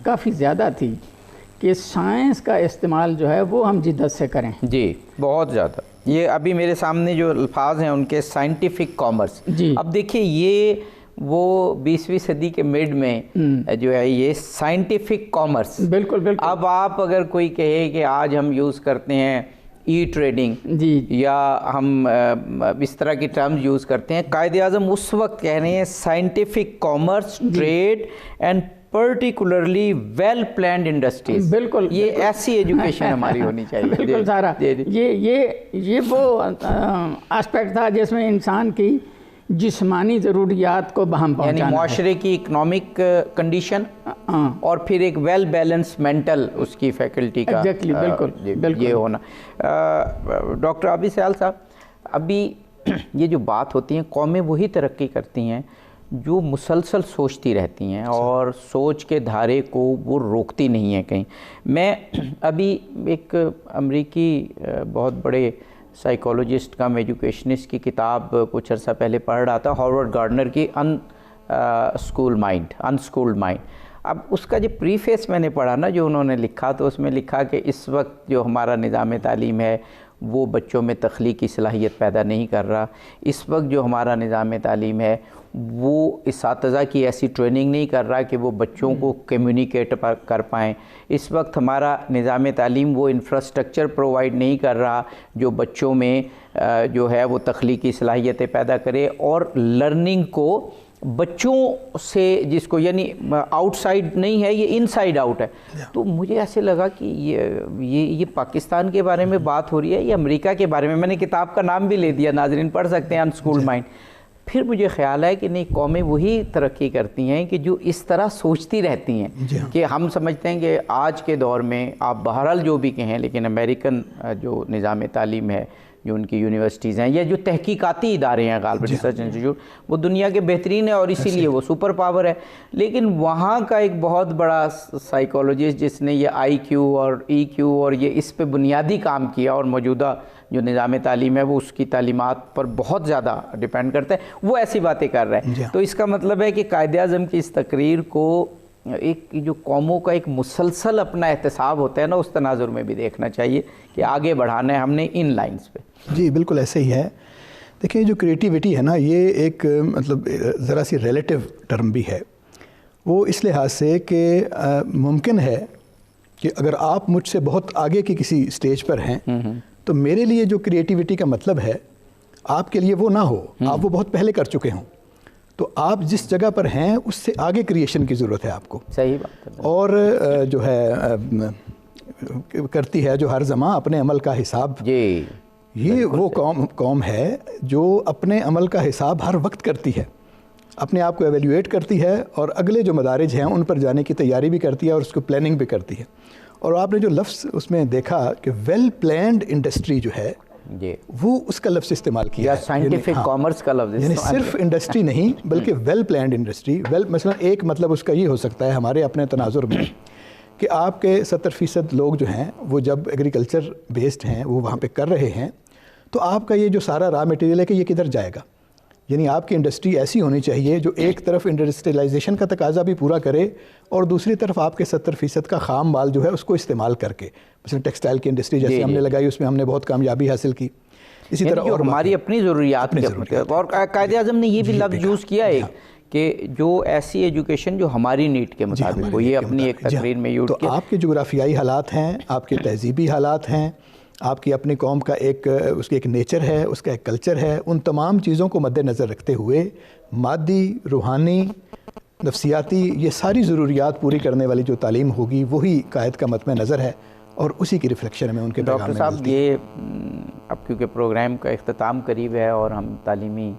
کافی زیادہ تھی کہ سائنس کا استعمال جو ہے وہ ہم جدت سے کریں۔ جی، بہت زیادہ۔ یہ ابھی میرے سامنے جو الفاظ ہیں ان کے سائنٹیفک کامرس، جی، اب دیکھیے یہ وہ 20ویں صدی کے مڈ میں جو ہے یہ سائنٹیفک کامرس، بالکل بالکل۔ اب آپ اگر کوئی کہے کہ آج ہم یوز کرتے ہیں ای ٹریڈنگ، جی، یا ہم اس طرح کی ٹرمز یوز کرتے ہیں، قائد اعظم اس وقت کہہ رہے ہیں scientific commerce, trade and particularly well planned industries. بالکل، یہ ایسی ایجوکیشن ہماری ہونی چاہیے۔ بالکل سارا یہ وہ اسپیکٹ تھا جس میں انسان کی جسمانی ضروریات کو بہم پہنچانا، یعنی معاشرے کی اکنامک کنڈیشن اور پھر ایک ویل بیلنس مینٹل اس کی فیکلٹی کا، بالکل یہ ہونا۔ ڈاکٹر عابد سیال صاحب، ابھی یہ جو بات ہوتی ہیں، قومیں وہی ترقی کرتی ہیں جو مسلسل سوچتی رہتی ہیں اور سوچ کے دھارے کو وہ روکتی نہیں ہیں کہیں۔ میں ابھی ایک امریکی بہت بڑے سائیکالوجسٹ کم ایجوکیشنسٹ کی کتاب کچھ عرصہ پہلے پڑھ رہا تھا، ہاروارڈ گارڈنر کی انسکولڈ مائنڈ۔ اب اس کا جو پریفیس میں نے پڑھا نا، جو انہوں نے لکھا، تو اس میں لکھا کہ اس وقت جو ہمارا نظام تعلیم ہے وہ بچوں میں تخلیقی صلاحیت پیدا نہیں کر رہا۔ اس وقت جو ہمارا نظام تعلیم ہے وہ اساتذہ کی ایسی ٹریننگ نہیں کر رہا کہ وہ بچوں کو کمیونیکیٹ کر پائیں۔ اس وقت ہمارا نظام تعلیم وہ انفراسٹرکچر پرووائڈ نہیں کر رہا جو بچوں میں جو ہے وہ تخلیقی صلاحیتیں پیدا کرے اور لرننگ کو بچوں سے جس کو یعنی آؤٹ سائڈ نہیں ہے، یہ ان سائڈ آؤٹ ہے. تو مجھے ایسے لگا کہ یہ پاکستان کے بارے میں بات ہو رہی ہے یا امریکہ کے بارے میں. میں نے کتاب کا نام بھی لے دیا، ناظرین پڑھ سکتے ہیں، انسکول مائنڈ. پھر مجھے خیال ہے کہ نہیں، قومیں وہی ترقی کرتی ہیں کہ جو اس طرح سوچتی رہتی ہیں. کہ ہم سمجھتے ہیں کہ آج کے دور میں آپ بہرحال جو بھی کہیں، لیکن امریکن جو نظام تعلیم ہے، جو ان کی یونیورسٹیز ہیں یا جو تحقیقاتی ادارے ہیں، غالباً ریسرچ انسٹیٹیوٹ، وہ دنیا کے بہترین ہے اور اسی لیے وہ سپر پاور ہے. لیکن وہاں کا ایک بہت بڑا سائیکولوجسٹ جس نے یہ آئی کیو اور ای کیو اور یہ اس پہ بنیادی کام کیا، اور موجودہ جو نظام تعلیم ہے وہ اس کی تعلیمات پر بہت زیادہ ڈیپینڈ کرتا ہے، وہ ایسی باتیں کر رہا ہے. تو اس کا مطلب ہے کہ قائد اعظم کی اس تقریر کو ایک جو قوموں کا ایک مسلسل اپنا احتساب ہوتا ہے نا، اس تناظر میں بھی دیکھنا چاہیے کہ آگے بڑھانا ہے ہم نے ان لائنز پہ. جی بالکل ایسے ہی ہے. دیکھیں جو کریٹیوٹی ہے نا، یہ ایک مطلب ذرا سی ریلیٹیو ٹرم بھی ہے. وہ اس لحاظ سے کہ ممکن ہے کہ اگر آپ مجھ سے بہت آگے کی کسی سٹیج پر ہیں تو میرے لیے جو کریٹیوٹی کا مطلب ہے آپ کے لیے وہ نہ ہو، آپ وہ بہت پہلے کر چکے ہوں. تو آپ جس جگہ پر ہیں اس سے آگے کریشن کی ضرورت ہے آپ کو. صحیح بات ہے. اور جو ہے کرتی ہے جو ہر زماں اپنے عمل کا حساب. جی یہ وہ قوم ہے جو اپنے عمل کا حساب ہر وقت کرتی ہے، اپنے آپ کو ایویلیویٹ کرتی ہے اور اگلے جو مدارج ہیں ان پر جانے کی تیاری بھی کرتی ہے اور اس کو پلاننگ بھی کرتی ہے. اور آپ نے جو لفظ اس میں دیکھا کہ ویل پلانڈ انڈسٹری جو ہے، وہ اس کا لفظ استعمال کیا ہے، سائنٹیفک کامرس کا لفظ، یعنی صرف انڈسٹری نہیں بلکہ ویل پلانڈ انڈسٹری. مثلا ایک مطلب اس کا یہ ہو سکتا ہے ہمارے اپنے تناظر میں کہ آپ کے 70% لوگ جو ہیں وہ جب ایگریکلچر بیسڈ ہیں، وہ وہاں پہ کر رہے ہیں، تو آپ کا یہ جو سارا را مٹیریل ہے کہ یہ کدھر جائے گا. یعنی آپ کی انڈسٹری ایسی ہونی چاہیے جو ایک طرف انڈسٹریلائزیشن کا تقاضا بھی پورا کرے اور دوسری طرف آپ کے 70% کا خام مال جو ہے اس کو استعمال کر کے، مثلا ٹیکسٹائل کی انڈسٹری جیسے ہم نے لگائی، اس میں ہم نے بہت کامیابی حاصل کی. اسی طرح اور ہماری اپنی ضروریات اور قائد اعظم نے یہ بھی لفظ یوز کیا ہے کہ جو ایسی ایجوکیشن جو ہماری نیڈ کے مطابق ہو، یہ اپنی ایک تقریر میں یوز کیا. تو آپ کے جغرافیائی حالات ہیں، آپ کے تہذیبی حالات ہیں، آپ کی اپنی قوم کا اس کی ایک نیچر ہے، اس کا ایک کلچر ہے. ان تمام چیزوں کو مد نظر رکھتے ہوئے مادی، روحانی، نفسیاتی، یہ ساری ضروریات پوری کرنے والی جو تعلیم ہوگی وہی قائد کا مطمع نظر ہے اور اسی کی ریفلیکشن میں ان کے پیغام میں ڈاکٹر صاحب یہ اب کیونکہ پروگرام کا اختتام قریب ہے اور ہم تعلیمی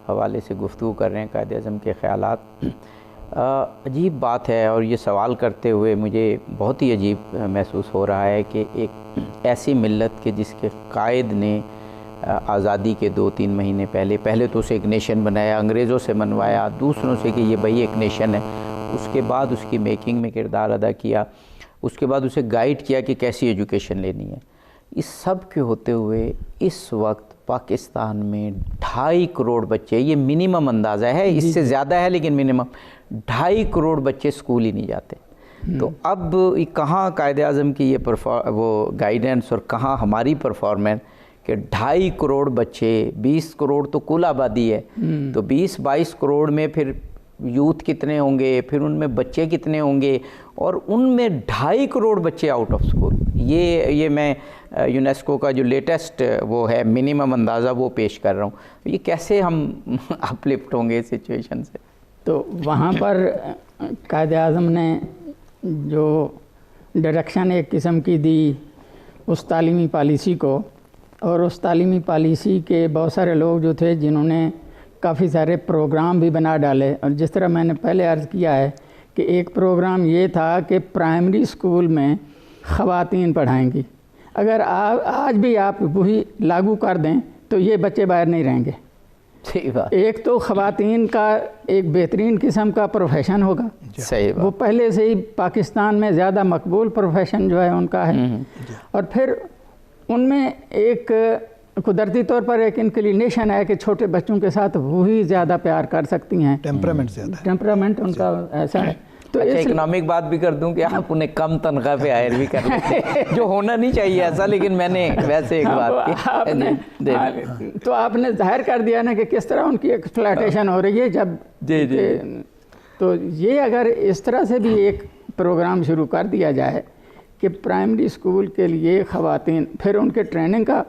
حوالے سے گفتگو کر رہے ہیں، قائد اعظم کے خیالات، عجیب بات ہے اور یہ سوال کرتے ہوئے مجھے بہت ہی عجیب محسوس ہو رہا ہے کہ ایک ایسی ملت کے جس کے قائد نے آزادی کے 2-3 مہینے پہلے تو اسے ایک نیشن بنایا، انگریزوں سے منوایا، دوسروں سے کہ یہ بھائی ایک نیشن ہے، اس کے بعد اس کی میکنگ میں کردار ادا کیا، اس کے بعد اسے گائیڈ کیا کہ کیسی ایجوکیشن لینی ہے. اس سب کے ہوتے ہوئے اس وقت پاکستان میں 2.5 کروڑ بچے، یہ منیمم اندازہ ہے، اس سے زیادہ ہے لیکن منیمم 2.5 کروڑ بچے اسکول ہی نہیں جاتے. تو اب کہاں قائد اعظم کی یہ وہ گائیڈنس اور کہاں ہماری پرفارمنس کہ 2.5 کروڑ بچے، 20 کروڑ تو کل آبادی ہے، تو 20-22 کروڑ میں پھر یوتھ کتنے ہوں گے، پھر ان میں بچے کتنے ہوں گے، اور ان میں 2.5 کروڑ بچے آؤٹ آف اسکول. یہ میں یونیسکو کا جو لیٹسٹ وہ ہے منیمم اندازہ وہ پیش کر رہا ہوں. یہ کیسے ہم اپ لفٹ ہوں گے اس سچویشن سے؟ تو وہاں پر قائد اعظم نے جو ڈائریکشن ایک قسم کی دی اس تعلیمی پالیسی کو، اور اس تعلیمی پالیسی کے بہت سارے لوگ جو تھے جنہوں نے کافی سارے پروگرام بھی بنا ڈالے. اور جس طرح میں نے پہلے عرض کیا ہے کہ ایک پروگرام یہ تھا کہ پرائمری اسکول میں خواتین پڑھائیں گی. اگر آج بھی آپ وہی لاگو کر دیں تو یہ بچے باہر نہیں رہیں گے. صحیح بات. ایک تو خواتین کا ایک بہترین قسم کا پروفیشن ہوگا. صحیح بات. وہ پہلے سے ہی پاکستان میں زیادہ مقبول پروفیشن جو ہے ان کا ہے. اور پھر ان میں ایک قدرتی طور پر ایک انکلینیشن ہے کہ چھوٹے بچوں کے ساتھ وہی زیادہ پیار کر سکتی ہیں. ٹیمپرامنٹ زیادہ ہے. ٹیمپرامنٹ ان کا ایسا ہے. تو اکنامک بات بھی کر دوں کہ آپ انہیں کم تنخواہ پہ ہائر بھی کر لیتے جو ہونا نہیں چاہیے ایسا، لیکن میں نے ویسے ایک بات کی. تو آپ نے ظاہر کر دیا نا کہ کس طرح ان کی ایکسپلائٹیشن ہو رہی ہے. جب تو یہ اگر اس طرح سے بھی ایک پروگرام شروع کر دیا جائے کہ پرائمری اسکول کے لیے خواتین، پھر ان کے ٹریننگ کا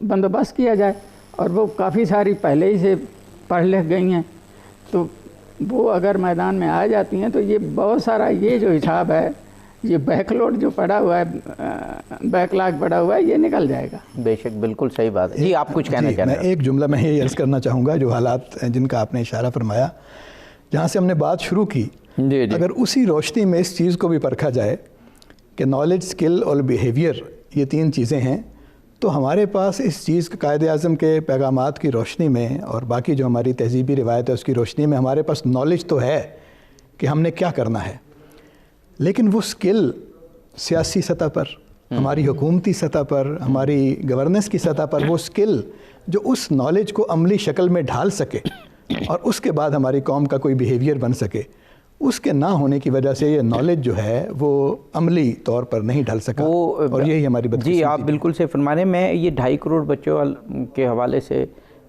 بندوبست کیا جائے، اور وہ کافی ساری پہلے ہی سے پڑھ لکھ گئی ہیں، تو وہ اگر میدان میں آ جاتی ہیں تو یہ بہت سارا یہ جو حساب ہے، یہ بیک لوڈ جو پڑا ہوا ہے، بیک لاگ پڑا ہوا ہے، یہ نکل جائے گا۔ بے شک، بالکل صحیح بات ہے۔ جی آپ کچھ کہنا چاہ رہے ہیں؟ میں ایک جملہ میں یہ عرض کرنا چاہوں گا، جو حالات جن کا آپ نے اشارہ فرمایا، جہاں سے ہم نے بات شروع کی، جی اگر اسی روشنی میں اس چیز کو بھی پرکھا جائے کہ نالج، اسکل اور بیہیویئر یہ 3 چیزیں ہیں، تو ہمارے پاس اس چیز کے قائد اعظم کے پیغامات کی روشنی میں اور باقی جو ہماری تہذیبی روایت ہے اس کی روشنی میں ہمارے پاس نالج تو ہے کہ ہم نے کیا کرنا ہے، لیکن وہ سکل سیاسی سطح پر، ہماری حکومتی سطح پر، ہماری گورننس کی سطح پر، وہ سکل جو اس نالج کو عملی شکل میں ڈھال سکے اور اس کے بعد ہماری قوم کا کوئی بیہیویئر بن سکے، اس کے نہ ہونے کی وجہ سے یہ نالج جو ہے وہ عملی طور پر نہیں ڈھل سکا، اور یہی ہماری بدقسمتی۔ جی آپ بالکل سے فرما رہے ہیں۔ میں یہ 2.5 کروڑ بچوں کے حوالے سے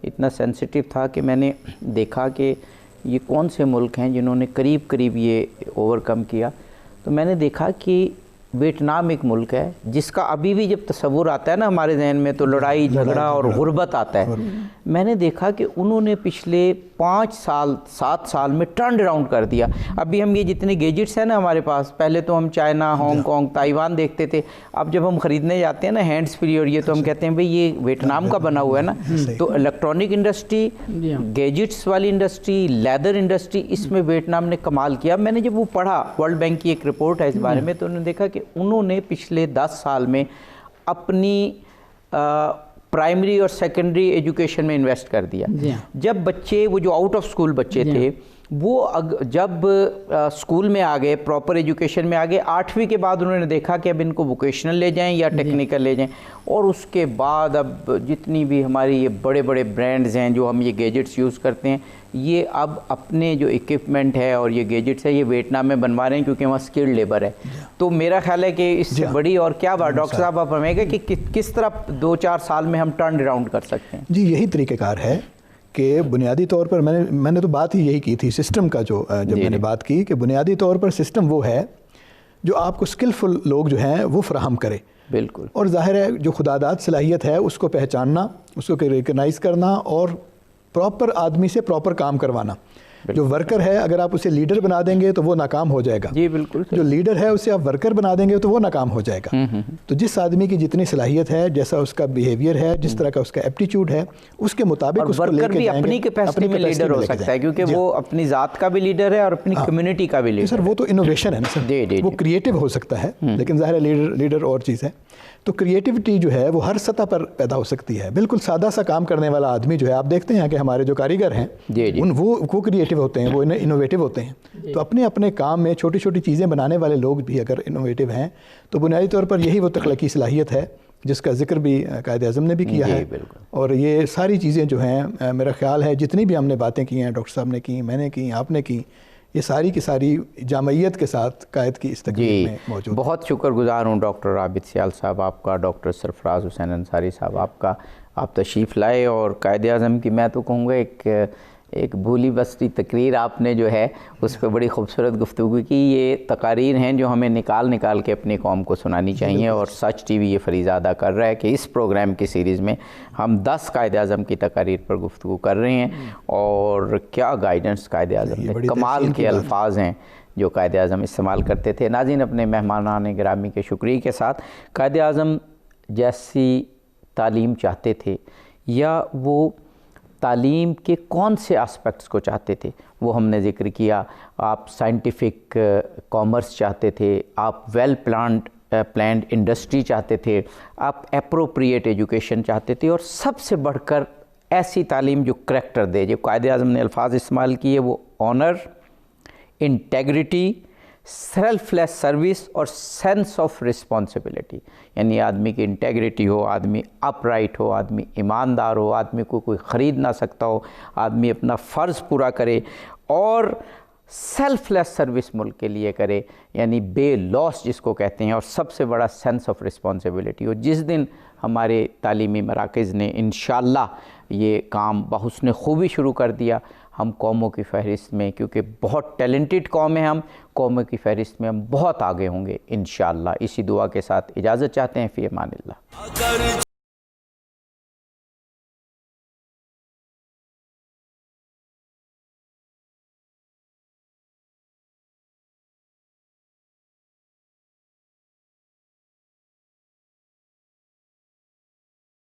اتنا سینسٹیو تھا کہ میں نے دیکھا کہ یہ کون سے ملک ہیں جنہوں نے قریب یہ اوور کم کیا، تو میں نے دیکھا کہ ویتنام ایک ملک ہے جس کا ابھی بھی جب تصور آتا ہے نا ہمارے ذہن میں تو لڑائی جھگڑا اور غربت آتا ہے۔ میں نے دیکھا کہ انہوں نے پچھلے 7 سال میں ٹرن اراؤنڈ کر دیا۔ ابھی ہم یہ جتنے گیجٹس ہیں نا ہمارے پاس، پہلے تو ہم چائنا، ہانگ کانگ، تائیوان دیکھتے تھے، اب جب ہم خریدنے جاتے ہیں نا ہینڈز فری اور یہ، تو ہم کہتے ہیں بھئی یہ ویتنام کا بنا ہوا ہے نا۔ تو الیکٹرانک انڈسٹری، گیجٹس والی انڈسٹری، لیدر انڈسٹری، اس میں ویتنام نے کمال کیا۔ میں نے جب وہ پڑھا، ورلڈ بینک کی ایک رپورٹ ہے اس بارے میں، تو انہوں نے دیکھا کہ انہوں نے پچھلے 10 سال میں اپنی پرائمری اور سیکنڈری ایجوکیشن میں انویسٹ کر دیا۔ جب بچے، وہ جو آؤٹ آف سکول بچے تھے، وہ جب سکول میں آ گئے، پراپر ایجوکیشن میں آ گئے، 8ویں کے بعد انہوں نے دیکھا کہ اب ان کو ووکیشنل لے جائیں یا ٹیکنیکل لے جائیں، اور اس کے بعد اب جتنی بھی ہماری یہ بڑے بڑے برانڈز ہیں جو ہم یہ گیجٹس یوز کرتے ہیں، یہ اب اپنے جو اکوپمنٹ ہے اور یہ گیجٹس ہے یہ ویتنام میں بنوا رہے ہیں کیونکہ وہاں اسکلڈ لیبر ہے۔ تو میرا خیال ہے کہ اس سے بڑی اور کیا بات، ڈاکٹر صاحب آپ فرمائیں گے کہ کس طرح 2-4 سال میں ہم ٹرن اراؤنڈ کر سکتے ہیں؟ جی یہی طریقہ کار ہے کہ بنیادی طور پر میں نے تو بات ہی یہی کی تھی سسٹم کا، جو جب میں نے بات کی کہ بنیادی طور پر سسٹم وہ ہے جو آپ کو اسکلفل لوگ جو ہیں وہ فراہم کرے۔ بالکل۔ اور ظاہر ہے جو خداداد صلاحیت ہے اس کو پہچاننا، اس کو ریکگنائز کرنا اور پراپر آدمی سے پراپر کام کروانا۔ جو ورکر ہے اگر آپ اسے لیڈر بنا دیں گے تو وہ ناکام ہو جائے گا۔ جی بالکل۔ جو لیڈر ہے اسے آپ ورکر بنا دیں گے تو وہ ناکام ہو جائے گا۔ تو جس آدمی کی جتنی صلاحیت ہے، جیسا اس کا بیہیویئر ہے، جس طرح کا اس کا ایپٹیچیوڈ ہے، اس کے مطابق اس کو لے کے ورکر بھی جائیں گے، اپنی کیپیسٹی میں لیڈر ہو سکتا ہے کیونکہ وہ اپنی ذات کا بھی لیڈر ہے اور اپنی کمیونٹی کا بھی لیڈر ہے۔ سر وہ تو انوویشن ہے نا سر، وہ کریٹیو ہو سکتا ہے، لیکن ظاہر ہے لیڈر اور چیز ہے۔ تو کریٹیوٹی جو ہے وہ ہر سطح پر پیدا ہو سکتی ہے۔ بالکل سادہ سا کام کرنے والا آدمی جو ہے، آپ دیکھتے ہیں کہ ہمارے جو کاریگر ہیں وہ کریٹیو ہوتے ہیں، وہ انوویٹیو ہوتے ہیں۔ تو اپنے اپنے کام میں چھوٹی چھوٹی چیزیں بنانے والے لوگ بھی اگر انوویٹیو ہیں تو بنیادی طور پر یہی وہ تخلیقی صلاحیت ہے جس کا ذکر بھی قائد اعظم نے بھی کیا ہے۔ اور یہ ساری چیزیں جو ہیں، میرا خیال ہے جتنی بھی ہم نے باتیں کی ہیں، ڈاکٹر صاحب نے کی، میں نے کی، آپ نے کی، یہ ساری کی ساری جامعیت کے ساتھ قائد کی اس تقریب میں موجود۔ بہت شکر گزار ہوں ڈاکٹر عابد سیال صاحب آپ کا، ڈاکٹر سرفراز حسین انصاری صاحب آپ کا، آپ تشریف لائے اور قائد اعظم کی میں تو کہوں گا ایک بھولی بستی تقریر آپ نے جو ہے اس پہ بڑی خوبصورت گفتگو کی۔ یہ تقاریر ہیں جو ہمیں نکال کے اپنی قوم کو سنانی چاہیے، اور سچ ٹی وی یہ فریضہ ادا کر رہا ہے کہ اس پروگرام کی سیریز میں ہم 10 قائد اعظم کی تقاریر پر گفتگو کر رہے ہیں، اور کیا گائیڈنس قائد اعظم نے، کمال کے الفاظ ہیں جو قائد اعظم استعمال کرتے تھے۔ ناظرین، اپنے مہمانان گرامی کے شکریہ کے ساتھ، قائد اعظم جیسی تعلیم چاہتے تھے یا وہ تعلیم کے کون سے اسپیکٹس کو چاہتے تھے وہ ہم نے ذکر کیا۔ آپ سائنٹیفک کامرس چاہتے تھے، آپ ویل پلانڈ انڈسٹری چاہتے تھے، آپ اپروپریٹ ایجوکیشن چاہتے تھے، اور سب سے بڑھ کر ایسی تعلیم جو کریکٹر دے۔ جو قائد اعظم نے الفاظ استعمال کیے وہ آنر، انٹیگریٹی، سیلف لیس سروس اور سینس آف رسپانسبلٹی، یعنی آدمی کی انٹیگریٹی ہو، آدمی اپ رائٹ ہو، آدمی ایماندار ہو، آدمی کو کوئی خرید نہ سکتا ہو، آدمی اپنا فرض پورا کرے، اور سیلف لیس سروس ملک کے لیے کرے، یعنی بے لوس جس کو کہتے ہیں، اور سب سے بڑا سینس آف رسپانسبلٹی ہو۔ جس دن ہمارے تعلیمی مراکز نے انشاءاللہ یہ کام بحسن خوبی شروع کر دیا، ہم قوموں کی فہرست میں، کیونکہ بہت ٹیلنٹڈ قوم ہے، ہم قوموں کی فہرست میں ہم بہت آگے ہوں گے انشاءاللہ۔ اسی دعا کے ساتھ اجازت چاہتے ہیں، فی امان اللہ۔